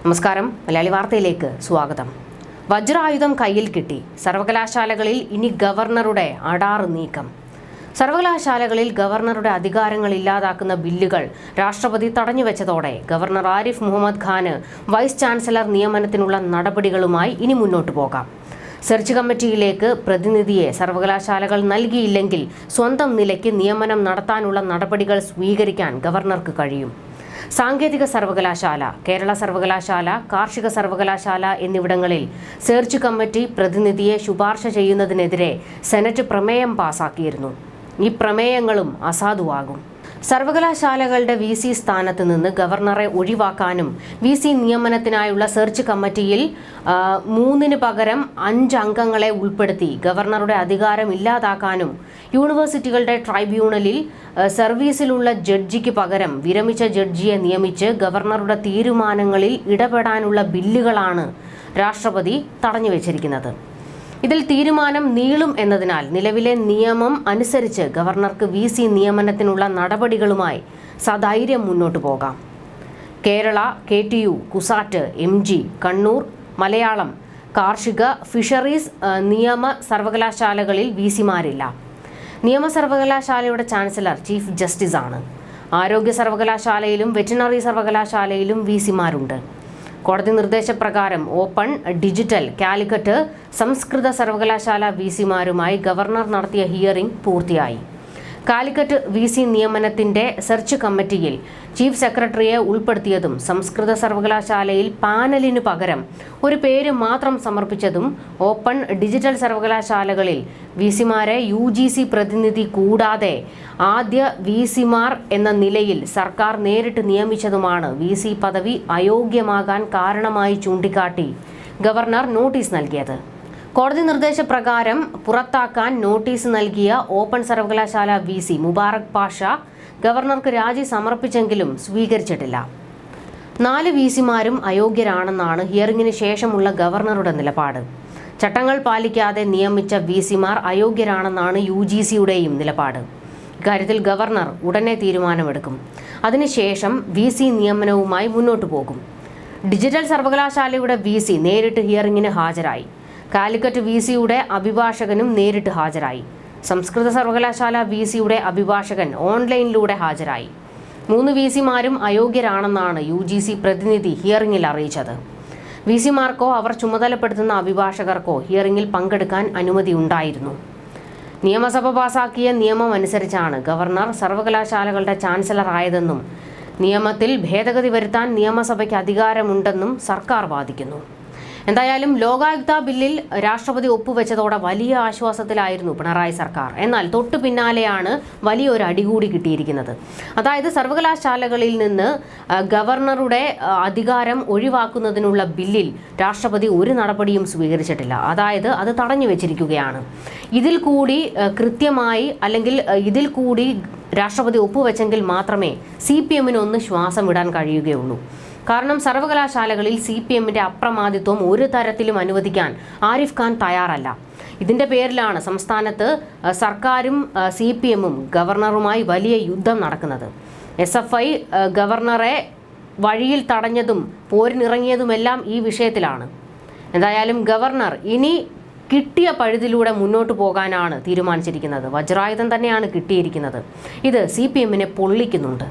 നമസ്കാരം, മലയാളി വാർത്തയിലേക്ക് സ്വാഗതം. വജ്രായുധം കയ്യിൽ കിട്ടി. സർവകലാശാലകളിൽ ഇനി ഗവർണറുടെ അടാറ് നീക്കം. സർവകലാശാലകളിൽ ഗവർണറുടെ അധികാരങ്ങൾ ഇല്ലാതാക്കുന്ന ബില്ലുകൾ രാഷ്ട്രപതി തടഞ്ഞുവെച്ചതോടെ ഗവർണർ ആരിഫ് മുഹമ്മദ് ഖാന് വൈസ് ചാൻസലർ നിയമനത്തിനുള്ള നടപടികളുമായി ഇനി മുന്നോട്ടു പോകാം. സെർച്ച് കമ്മിറ്റിയിലേക്ക് പ്രതിനിധിയെ സർവകലാശാലകൾ നൽകിയില്ലെങ്കിൽ സ്വന്തം നിലയ്ക്ക് നിയമനം നടത്താനുള്ള നടപടികൾ സ്വീകരിക്കാൻ ഗവർണർക്ക് കഴിയും. സാങ്കേതിക സർവകലാശാല, കേരള സർവകലാശാല, കാർഷിക സർവകലാശാല എന്നിവിടങ്ങളിൽ സെർച്ച് കമ്മിറ്റി പ്രതിനിധിയെ ശുപാർശ ചെയ്യുന്നതിനെതിരെ സെനറ്റ് പ്രമേയം പാസാക്കിയിരുന്നു. ഈ പ്രമേയങ്ങളും അസാധുവാകും. സർവകലാശാലകളുടെ VC സ്ഥാനത്ത് നിന്ന് ഗവർണറെ ഒഴിവാക്കാനും VC നിയമനത്തിനായുള്ള സെർച്ച് കമ്മിറ്റിയിൽ 3 പകരം 5 അംഗങ്ങളെ ഉൾപ്പെടുത്തി ഗവർണറുടെ അധികാരം ഇല്ലാതാക്കാനും യൂണിവേഴ്സിറ്റികളുടെ ട്രൈബ്യൂണലിൽ സർവീസിലുള്ള ജഡ്ജിക്ക് പകരം വിരമിച്ച ജഡ്ജിയെ നിയമിച്ച് ഗവർണറുടെ തീരുമാനങ്ങളിൽ ഇടപെടാനുള്ള ബില്ലുകളാണ് രാഷ്ട്രപതി തടഞ്ഞുവെച്ചിരിക്കുന്നത്. ഇതിൽ തീരുമാനം നീളും എന്നതിനാൽ നിലവിലെ നിയമം അനുസരിച്ച് ഗവർണർക്ക് VC നിയമനത്തിനുള്ള നടപടികളുമായി സധൈര്യം മുന്നോട്ടു പോകാം. കേരള, KTU, കുസാറ്റ്, MG, കണ്ണൂർ, മലയാളം, കാർഷിക, ഫിഷറീസ് നിയമ സർവകലാശാലകളിൽ VCമാരില്ല. നിയമ സർവകലാശാലയുടെ ചാൻസലർ ചീഫ് ജസ്റ്റിസാണ്. ആരോഗ്യ സർവകലാശാലയിലും വെറ്റിനറി സർവകലാശാലയിലും VCമാരുണ്ട്. കോടതി നിർദ്ദേശപ്രകാരം ഓപ്പൺ, ഡിജിറ്റൽ, കാലിക്കറ്റ്, സംസ്കൃത സർവകലാശാല VCമാരുമായി ഗവർണർ നടത്തിയ ഹിയറിംഗ് പൂർത്തിയായി. കാലിക്കറ്റ് VC നിയമനത്തിന്റെ സെർച്ച് കമ്മിറ്റിയിൽ ചീഫ് സെക്രട്ടറിയെ ഉൾപ്പെടുത്തിയതും സംസ്കൃത സർവകലാശാലയിൽ പാനലിനു പകരം ഒരു പേര് മാത്രം സമർപ്പിച്ചതും ഓപ്പൺ, ഡിജിറ്റൽ സർവകലാശാലകളിൽ VCമാരെ UGC പ്രതിനിധി കൂടാതെ ആദ്യ VCമാർ എന്ന നിലയിൽ സർക്കാർ നേരിട്ട് നിയമിച്ചതുമാണ് VC പദവി അയോഗ്യമാകാൻ കാരണമായി ചൂണ്ടിക്കാട്ടി ഗവർണർ നോട്ടീസ് നൽകിയത്. കോടതി നിർദ്ദേശപ്രകാരം പുറത്താക്കാൻ നോട്ടീസ് നൽകിയ ഓപ്പൺ സർവകലാശാല VC മുബാറക് പാഷ ഗവർണർക്ക് രാജി സമർപ്പിച്ചെങ്കിലും സ്വീകരിച്ചിട്ടില്ല. 4 VCമാരും അയോഗ്യരാണെന്നാണ് ഹിയറിംഗിന് ശേഷമുള്ള ഗവർണറുടെ നിലപാട്. ചട്ടങ്ങൾ പാലിക്കാതെ നിയമിച്ച VCമാർ അയോഗ്യരാണെന്നാണ് UGCയുടെയും നിലപാട്. ഇക്കാര്യത്തിൽ ഗവർണർ ഉടനെ തീരുമാനമെടുക്കും. അതിനുശേഷം VC നിയമനവുമായി മുന്നോട്ടു പോകും. ഡിജിറ്റൽ സർവകലാശാലയുടെ VC നേരിട്ട് ഹിയറിംഗിന് ഹാജരായി. കാലിക്കറ്റ് VCയുടെ അഭിഭാഷകനും നേരിട്ട് ഹാജരായി. സംസ്കൃത സർവകലാശാല VCയുടെ അഭിഭാഷകൻ ഓൺലൈനിലൂടെ ഹാജരായി. 3 VCമാരും അയോഗ്യരാണെന്നാണ് UGC പ്രതിനിധി ഹിയറിംഗിൽ അറിയിച്ചത്. VCമാർക്കോ അവർ ചുമതലപ്പെടുത്തുന്ന അഭിഭാഷകർക്കോ ഹിയറിംഗിൽ പങ്കെടുക്കാൻ അനുമതി ഉണ്ടായിരുന്നു. നിയമസഭ പാസാക്കിയ നിയമം അനുസരിച്ചാണ് ഗവർണർ സർവകലാശാലകളുടെ ചാൻസലർ ആയതെന്നും നിയമത്തിൽ ഭേദഗതി വരുത്താൻ നിയമസഭയ്ക്ക് അധികാരമുണ്ടെന്നും സർക്കാർ വാദിക്കുന്നു. എന്തായാലും ലോകായുക്ത ബില്ലിൽ രാഷ്ട്രപതി ഒപ്പുവെച്ചതോടെ വലിയ ആശ്വാസത്തിലായിരുന്നു പിണറായി സർക്കാർ. എന്നാൽ തൊട്ടു പിന്നാലെയാണ് വലിയൊരു അടികൂടി കിട്ടിയിരിക്കുന്നത്. അതായത് സർവകലാശാലകളിൽ നിന്ന് ഗവർണറുടെ അധികാരം ഒഴിവാക്കുന്നതിനുള്ള ബില്ലിൽ രാഷ്ട്രപതി ഒരു നടപടിയും സ്വീകരിച്ചിട്ടില്ല. അതായത് അത് തടഞ്ഞു വെച്ചിരിക്കുകയാണ്. ഇതിൽ കൂടി കൃത്യമായി അല്ലെങ്കിൽ ഇതിൽ കൂടി രാഷ്ട്രപതി ഒപ്പുവെച്ചെങ്കിൽ മാത്രമേ CPMന് ഒന്ന് ശ്വാസം വിടാൻ കഴിയുകയുള്ളൂ. കാരണം സർവകലാശാലകളിൽ CPMന്റെ അപ്രമാദിത്വം ഒരു തരത്തിലും അനുവദിക്കാൻ ആരിഫ് ഖാൻ തയ്യാറല്ല. ഇതിന്റെ പേരിലാണ് സംസ്ഥാനത്ത് സർക്കാരും CPMും ഗവർണറുമായി വലിയ യുദ്ധം നടക്കുന്നത്. SFI ഗവർണറെ വഴിയിൽ തടഞ്ഞതും പോരിനിറങ്ങിയതുമെല്ലാം ഈ വിഷയത്തിലാണ്. എന്തായാലും ഗവർണർ ഇനി കിട്ടിയ പഴുതിലൂടെ മുന്നോട്ട് പോകാനാണ് തീരുമാനിച്ചിരിക്കുന്നത്. വജ്രായുധം തന്നെയാണ് കിട്ടിയിരിക്കുന്നത്. ഇത് CPMനെ പൊള്ളിക്കുന്നുണ്ട്.